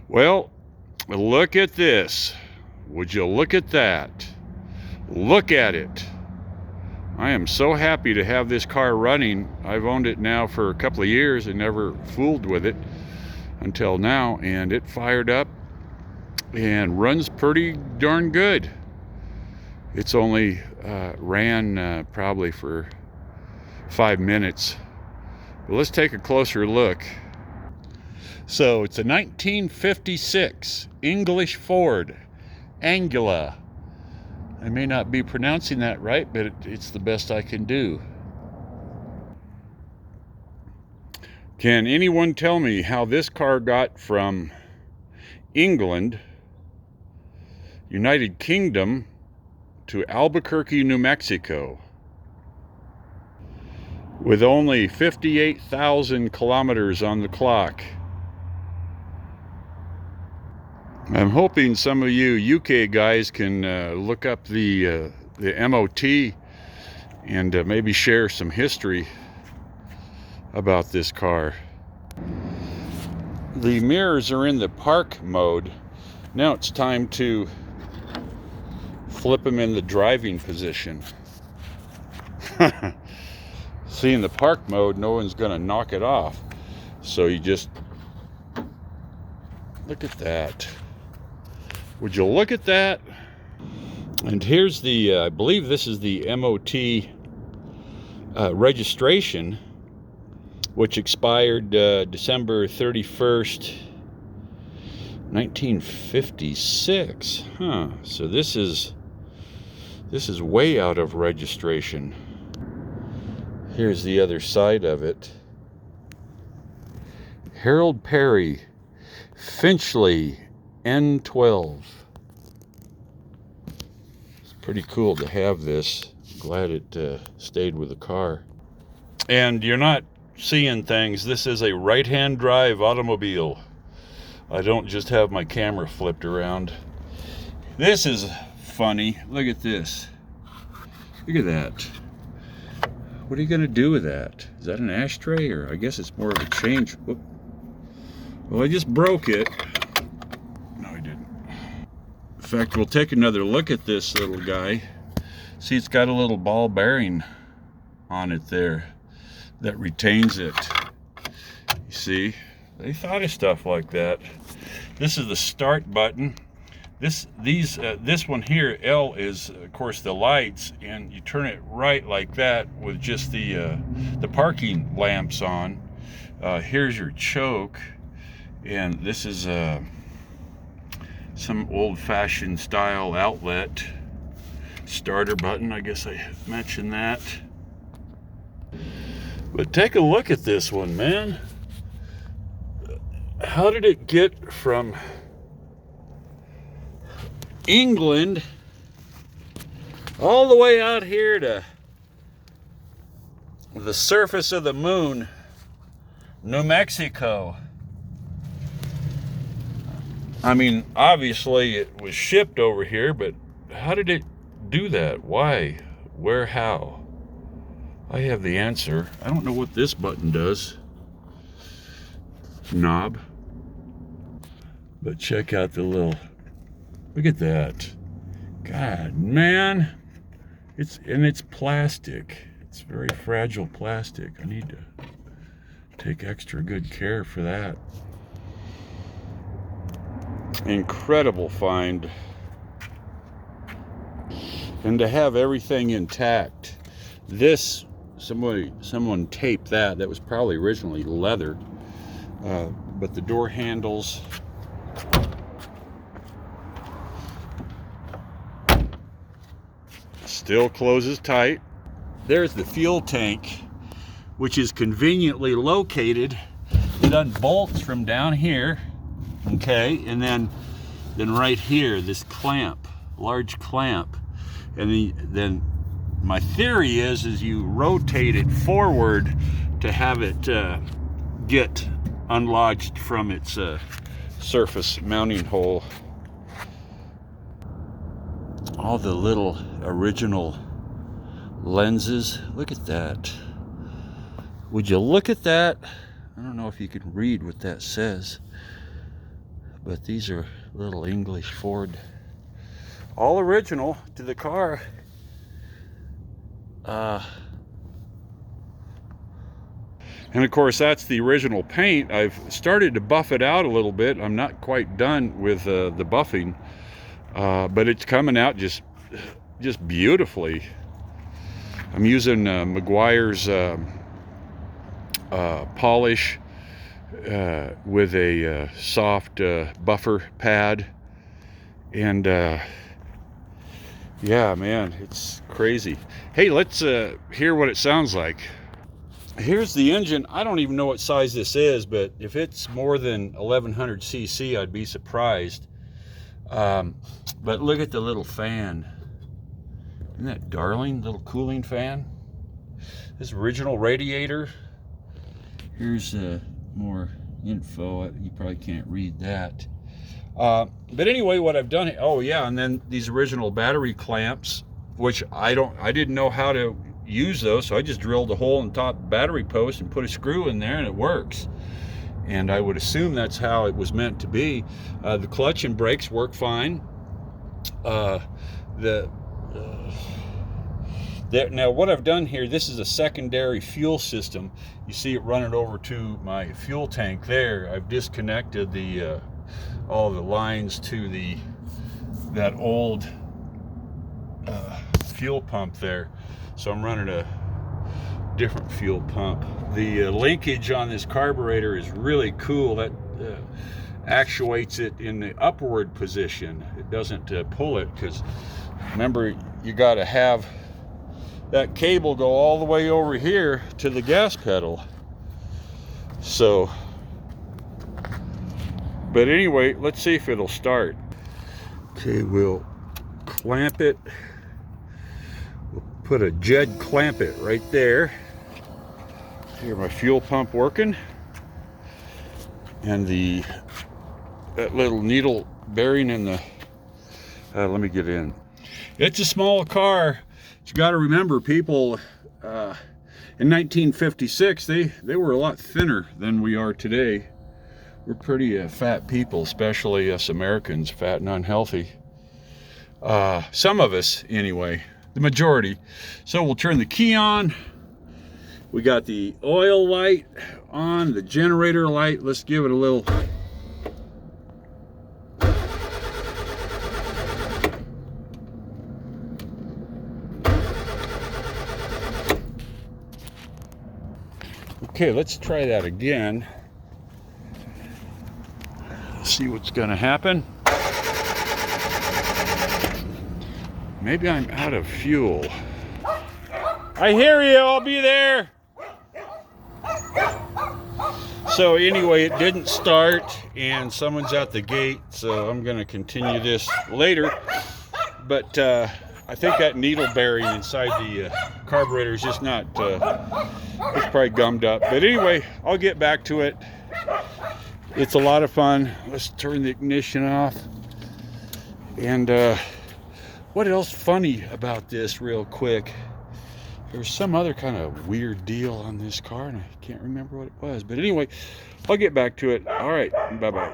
Well, look at this. Would you look at that? Look at it. I am so happy to have this car running. I've owned it now for a couple of years and never fooled with it until now, and it fired up and runs pretty darn good. It's only ran probably for 5 minutes. But let's take a closer look. So it's a 1956 English Ford Angila. I may not be pronouncing that right, but it's the best I can do. Can anyone tell me how this car got from England, United Kingdom, to Albuquerque, New Mexico, with only 58,000 kilometers on the clock? I'm hoping some of you UK guys can look up the MOT and maybe share some history about this car. The mirrors are in the park mode. Now it's time to flip them in the driving position. See, in the park mode, no one's gonna knock it off. So you just look at that. Would you look at that? And here's the, I believe this is the MOT registration, which expired December 31st, 1956. Huh, so this is way out of registration. Here's the other side of it. Harold Perry, Finchley, N12. It's pretty cool to have this. Glad it stayed with the car. And you're not seeing things. This is a right-hand drive automobile. I don't just have my camera flipped around. This is funny. Look at this. Look at that. What are you going to do with that? Is that an ashtray, or I guess it's more of a change? Whoop. Well, I just broke it. No, I didn't. In fact, we'll take another look at this little guy. See, it's got a little ball bearing on it there that retains it. You see, they thought of stuff like that. This is the start button. This one here, L, is of course the lights, and you turn it right like that with just the parking lamps on. Here's your choke, and this is some old-fashioned style outlet. Starter button, I guess I mentioned that. But take a look at this one, man. How did it get from England all the way out here to the surface of the moon, New Mexico? I mean, obviously it was shipped over here, but how did it do that? Why? Where? How? I have the answer. I don't know what this button does. Knob. But check out the little, look at that. God, man. It's plastic. It's very fragile plastic. I need to take extra good care for that. Incredible find. And to have everything intact. This, someone taped that. That was probably originally leather. But the door handles, still closes tight. There's the fuel tank, which is conveniently located. It unbolts from down here, okay, and then right here, this clamp, large clamp, and then my theory is you rotate it forward to have it get unlodged from its surface mounting hole. All the little original lenses. Look at that. Would you look at that? I don't know if you can read what that says, But these are little English Ford, all original to the car. And of course, that's the original paint. I've started to buff it out a little bit. I'm not quite done with the buffing, but it's coming out just beautifully. I'm using Meguiar's polish with a soft buffer pad, and yeah, man, it's crazy. Hey, let's hear what it sounds like. Here's the engine. I don't even know what size this is, but if it's more than 1100 cc, I'd be surprised. But look at the little fan. Isn't that darling? Little cooling fan. This original radiator. Here's more info. You probably can't read that. But anyway, what I've done, oh yeah, and then these original battery clamps, which I didn't know how to use those, so I just drilled a hole in the top battery post and put a screw in there, and it works. And I would assume that's how it was meant to be. The clutch and brakes work fine. Now what I've done here, this is a secondary fuel system. You see it running over to my fuel tank there. I've disconnected the all the lines to that old fuel pump there, so I'm running a different fuel pump. The linkage on this carburetor is really cool. That actuates it in the upward position. It doesn't pull it, because remember, you got to have that cable go all the way over here to the gas pedal. So, but anyway, let's see if it'll start. Okay, we'll clamp it. We'll put a Jed clamp it right there. Here, my fuel pump working, and that little needle bearing in the. Let me get in. It's a small car. You got to remember, people in 1956, they were a lot thinner than we are today. We're pretty fat people, especially us Americans, fat and unhealthy. Some of us, anyway, the majority. So we'll turn the key on. We got the oil light on, the generator light. Let's give it a little. Okay, let's try that again. See what's going to happen. Maybe I'm out of fuel. I hear you, I'll be there. So anyway, it didn't start, and someone's at the gate, so I'm going to continue this later. But I think that needle bearing inside the carburetor is just not, it's probably gummed up. But anyway, I'll get back to it. It's a lot of fun. Let's turn the ignition off. And what else funny about this real quick? There's some other kind of weird deal on this car, and I can't remember what it was. But anyway, I'll get back to it. All right, bye-bye.